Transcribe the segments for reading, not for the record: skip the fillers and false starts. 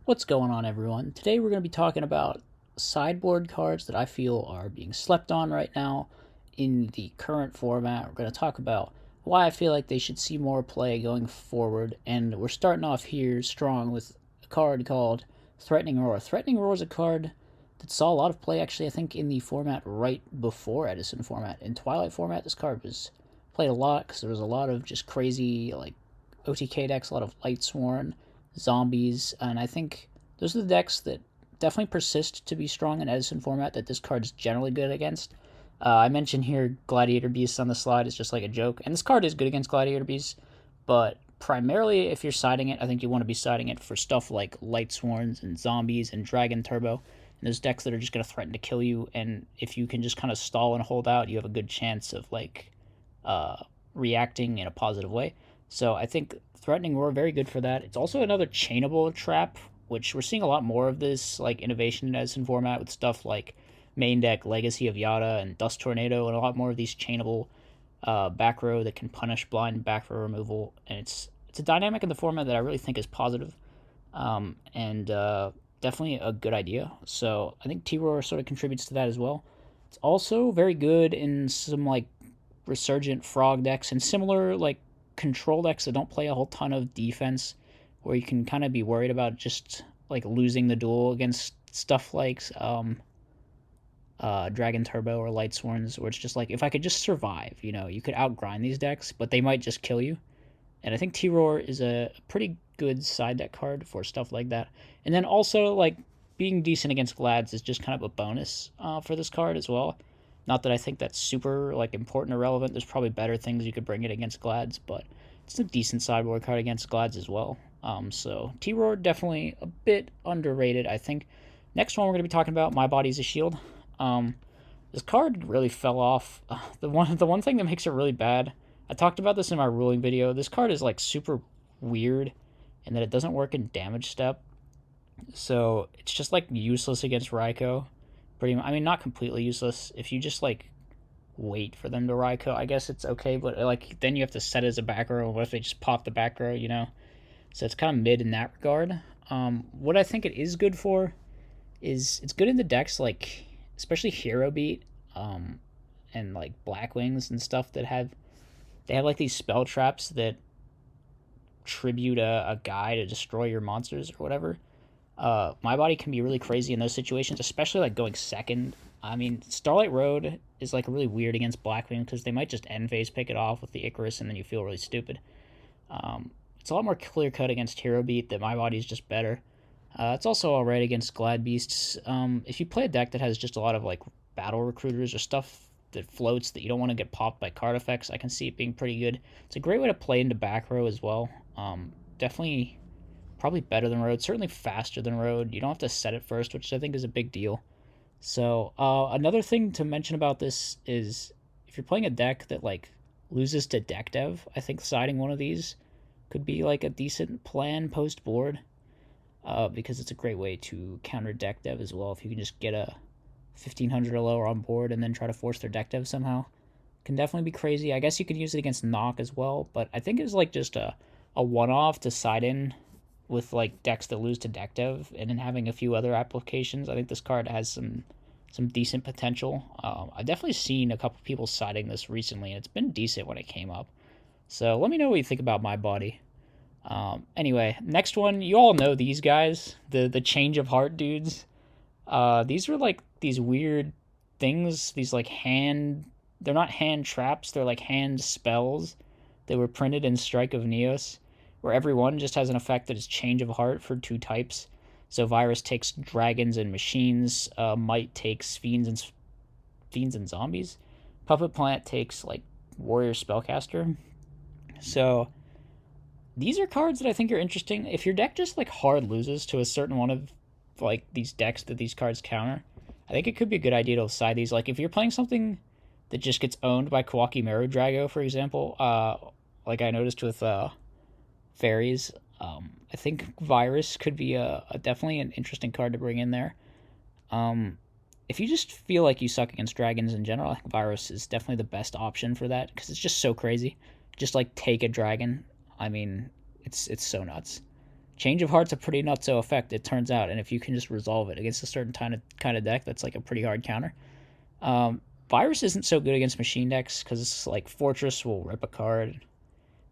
What's going on, everyone? Today we're going to be talking about sideboard cards that I feel are being slept on right now in the current format. We're going to talk about why I feel like they should see more play going forward, and we're starting off here strong with a card called Threatening Roar. Threatening Roar is a card that saw a lot of play, actually, I think, in the format right before Edison Format. In Twilight Format, this card was played a lot because there was a lot of just crazy, like, OTK decks, a lot of Lightsworn, zombies, and I think those are the decks that definitely persist to be strong in Edison Format that this card is generally good against. I mentioned here Gladiator Beasts on the slide is just like a joke, and this card is good against Gladiator Beasts, but primarily if you're siding it, I think you want to be siding it for stuff like Lightsworns and Zombies and Dragon Turbo, and those decks that are just going to threaten to kill you, and if you can just kind of stall and hold out, you have a good chance of reacting in a positive way. So I think Threatening Roar very good for that. It's also another chainable trap, which we're seeing a lot more of this like innovation in Edison Format with stuff like main deck Legacy of Yada and Dust Tornado, and a lot more of these chainable back row that can punish blind back row removal. And it's a dynamic in the format that I really think is positive, and definitely a good idea. So I think T-Roar sort of contributes to that as well. It's also very good in some like resurgent frog decks and similar like control decks that don't play a whole ton of defense, where you can kind of be worried about just like losing the duel against stuff like Dragon Turbo or Lightsworns, where it's just like, if I could just survive, you could outgrind these decks, but they might just kill you. And I think T-Roar is a pretty good side deck card for stuff like that. And then also, like, being decent against Glads is just kind of a bonus for this card as well. Not that I think that's super like important or relevant. There's probably better things you could bring it against Glads, but it's a decent sideboard card against Glads as well. So T-Roar definitely a bit underrated, I think. Next one we're going to be talking about, My Body's a Shield. This card really fell off. The one thing that makes it really bad, I talked about this in my ruling video. This card is like super weird, in that it doesn't work in damage step. So it's just like useless against Raikou. I mean, not completely useless. If you just like wait for them to Raikou, I guess it's okay. But like then you have to set it as a back row. What if they just pop the back row? So it's kind of mid in that regard. What I think it is good for is it's good in the decks like especially Hero Beat, and like Black Wings and stuff that have like these spell traps that tribute a guy to destroy your monsters or whatever. My Body can be really crazy in those situations, especially like going second. I mean, Starlight Road is like really weird against Blackwing because they might just end phase pick it off with the Icarus and then you feel really stupid. It's a lot more clear cut against Hero Beat that My Body is just better. It's also alright against Glad Beasts. If you play a deck that has just a lot of like battle recruiters or stuff that floats that you don't want to get popped by card effects, I can see it being pretty good. It's a great way to play into back row as well. Definitely probably better than Road, certainly faster than Road. You don't have to set it first, which I think is a big deal. So another thing to mention about this is if you're playing a deck that like loses to deck dev, I think siding one of these could be like a decent plan post board, because it's a great way to counter deck dev as well. If you can just get a 1500 or lower on board and then try to force their deck dev somehow, can definitely be crazy. I guess you could use it against knock as well, but I think it's like just a one-off to side in with like decks that lose to deck dev, and then having a few other applications. I think this card has some decent potential. I've definitely seen a couple people citing this recently, and it's been decent when it came up. So let me know what you think about My Body. Anyway, next one, you all know these guys, the Change of Heart dudes. These are like these weird things, these like they're not hand traps, they're like hand spells that were printed in Strike of Neos, where every one just has an effect that is Change of Heart for 2 types. So Virus takes dragons and machines, Might takes fiends and zombies. Puppet Plant takes like warrior spellcaster. So these are cards that I think are interesting. If your deck just like hard loses to a certain one of like these decks that these cards counter, I think it could be a good idea to side these. Like if you're playing something that just gets owned by Kawaki Meru Drago, for example, like I noticed with fairies, I think Virus could be a definitely an interesting card to bring in there. If you just feel like you suck against dragons in general, I think Virus is definitely the best option for that because it's just so crazy. Just like take a dragon. I mean, it's so nuts. Change of Heart's a pretty nutso effect, it turns out, and if you can just resolve it against a certain kind of deck, that's like a pretty hard counter. Virus isn't so good against machine decks because it's like Fortress will rip a card,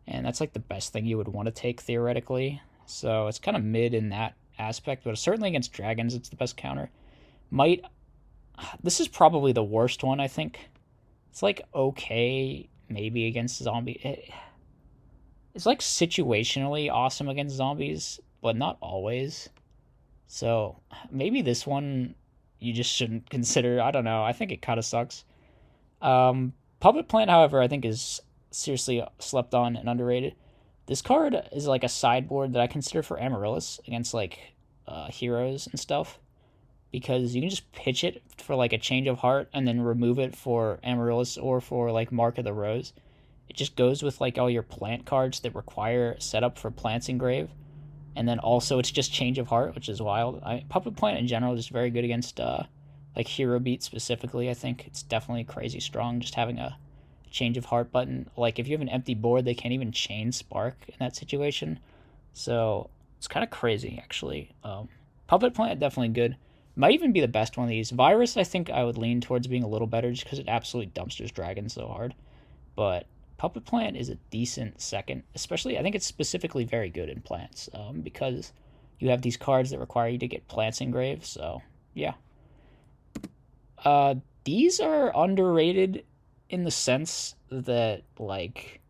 and that's like the best thing you would want to take theoretically. So it's kind of mid in that aspect, but certainly against dragons, it's the best counter. Might this is probably the worst one, I think. It's like okay, maybe against zombie. It's like situationally awesome against zombies, but not always. So maybe this one you just shouldn't consider. I don't know. I think it kind of sucks. Puppet Plant, however, I think is seriously slept on and underrated. This card is like a sideboard that I consider for Amaryllis against like heroes and stuff, because you can just pitch it for like a Change of Heart and then remove it for Amaryllis or for like Mark of the Rose. It just goes with like all your plant cards that require setup for Plants Engrave. And then also it's just Change of Heart, which is wild. Puppet Plant in general is just very good against like Hero Beat specifically. I think it's definitely crazy strong just having a Change of Heart button. Like if you have an empty board, they can't even chain Spark in that situation. So it's kind of crazy actually. Puppet Plant definitely good. Might even be the best one of these. Virus, I think I would lean towards being a little better just because it absolutely dumpsters dragons so hard. But Puppet Plant is a decent second, especially I think it's specifically very good in plants because you have these cards that require you to get plants engraved. So yeah, these are underrated in the sense that like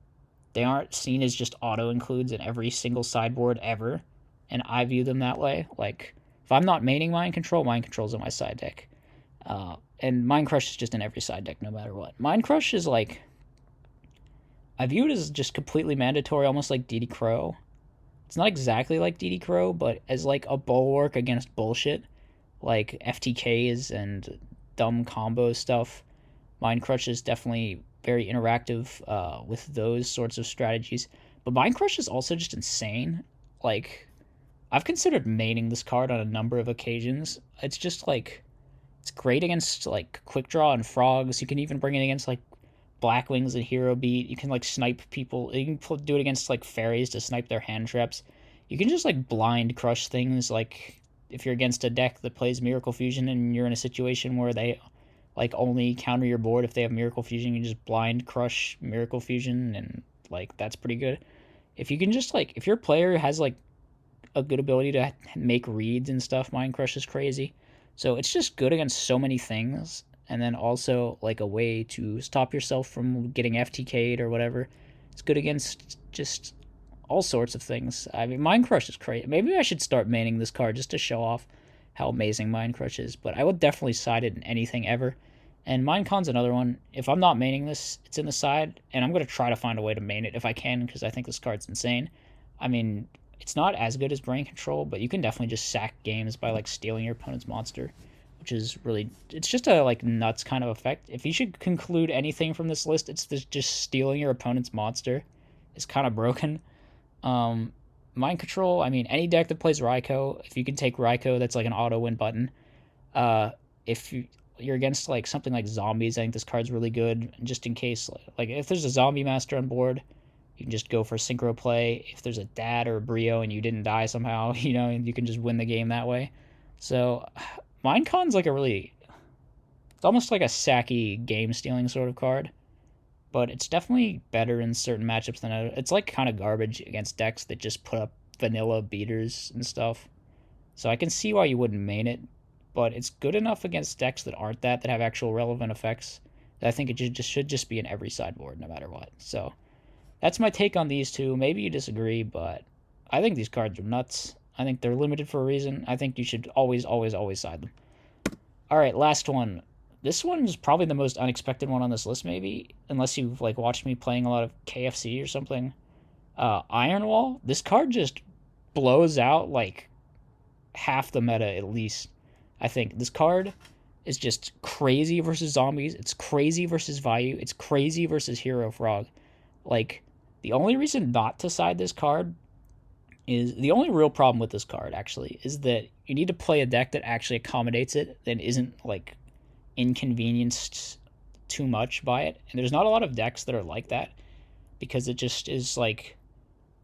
they aren't seen as just auto includes in every single sideboard ever, and I view them that way. Like if I'm not maining Mind Control's in my side deck, and Mind Crush is just in every side deck no matter what. Mind Crush is like I view it as just completely mandatory, almost like DD Crow. It's not exactly like DD Crow, but as like a bulwark against bullshit, like FTKs and dumb combo stuff. Mind Crush is definitely very interactive with those sorts of strategies. But Mind Crush is also just insane. Like, I've considered maining this card on a number of occasions. It's just like, it's great against like Quick Draw and Frogs. You can even bring it against like Blackwings and Hero Beat. You can like snipe people. You can do it against like fairies to snipe their hand traps. You can just like blind crush things. Like if you're against a deck that plays Miracle Fusion and you're in a situation where they like only counter your board if they have Miracle Fusion, you just blind crush Miracle Fusion, and like that's pretty good. If you can just like if your player has like a good ability to make reads and stuff, Mind Crush is crazy. So it's just good against so many things, and then also like a way to stop yourself from getting FTK'd or whatever. It's good against just all sorts of things. I mean, Mind Crush is crazy. Maybe I should start maining this card just to show off how amazing Mind Crush is, but I would definitely side it in anything ever. And Mind Con's another one. If I'm not maining this, it's in the side, and I'm going to try to find a way to main it if I can, because I think this card's insane. I mean, it's not as good as Brain Control, but you can definitely just sack games by like stealing your opponent's monster, which is really, it's just a like nuts kind of effect. If you should conclude anything from this list, it's this, just stealing your opponent's monster is kind of broken. Mind Control, I mean, any deck that plays Raikou, if you can take Raikou, that's like an auto win button. If you're against like something like zombies, I think this card's really good. Just in case, like if there's a zombie master on board, you can just go for synchro play. If there's a dad or a brio and you didn't die somehow, you know, you can just win the game that way. So Mindcon's like a really, it's almost like a sacky game stealing sort of card, but it's definitely better in certain matchups than other. It's like kind of garbage against decks that just put up vanilla beaters and stuff. So I can see why you wouldn't main it, but it's good enough against decks that aren't that have actual relevant effects, that I think it should just be in every sideboard no matter what. So that's my take on these two. Maybe you disagree, but I think these cards are nuts. I think they're limited for a reason. I think you should always, always, always side them. All right, last one. This one is probably the most unexpected one on this list, maybe, unless you've like watched me playing a lot of KFC or something. Iron Wall. This card just blows out like half the meta at least. I think this card is just crazy versus zombies. It's crazy versus Vayu. It's crazy versus Hero Frog. Like, the only reason not to side this card is, the only real problem with this card, actually, is that you need to play a deck that actually accommodates it, that isn't, like, inconvenienced too much by it. And there's not a lot of decks that are like that, because it just is, like,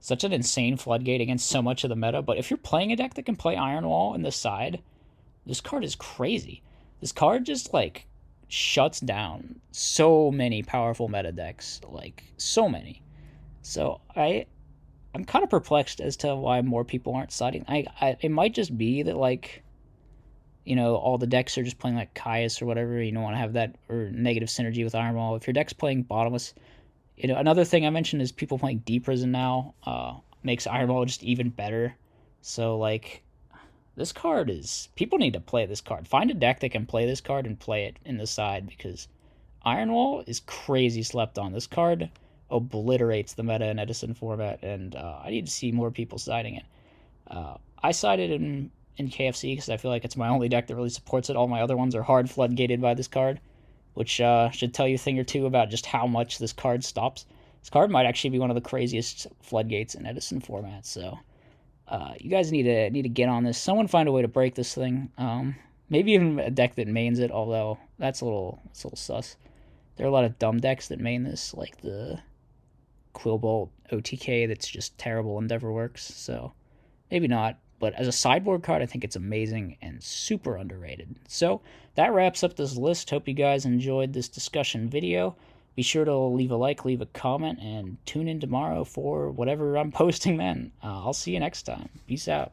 such an insane floodgate against so much of the meta. But if you're playing a deck that can play Iron Wall in the side, this card is crazy. This card just like shuts down so many powerful meta decks, like so many. So I'm kind of perplexed as to why more people aren't siding. It might just be that like, you know, all the decks are just playing like Caius or whatever. You don't want to have that or negative synergy with Iron Wall. If your deck's playing bottomless, you know, another thing I mentioned is people playing Deep Prison now makes Iron Wall just even better. So like, this card is, people need to play this card. Find a deck that can play this card and play it in the side, because Iron Wall is crazy slept on. This card obliterates the meta in Edison format, and I need to see more people siding it. I sided in KFC because I feel like it's my only deck that really supports it. All my other ones are hard floodgated by this card, which should tell you a thing or two about just how much this card stops. This card might actually be one of the craziest floodgates in Edison format, so you guys need to get on this. Someone find a way to break this thing. Maybe even a deck that mains it, although that's a little sus. There are a lot of dumb decks that main this, like the Quillbolt OTK that's just terrible and never works, so maybe not. But as a sideboard card, I think it's amazing and super underrated. So that wraps up this list. Hope you guys enjoyed this discussion video. Be sure to leave a like, leave a comment, and tune in tomorrow for whatever I'm posting then. I'll see you next time. Peace out.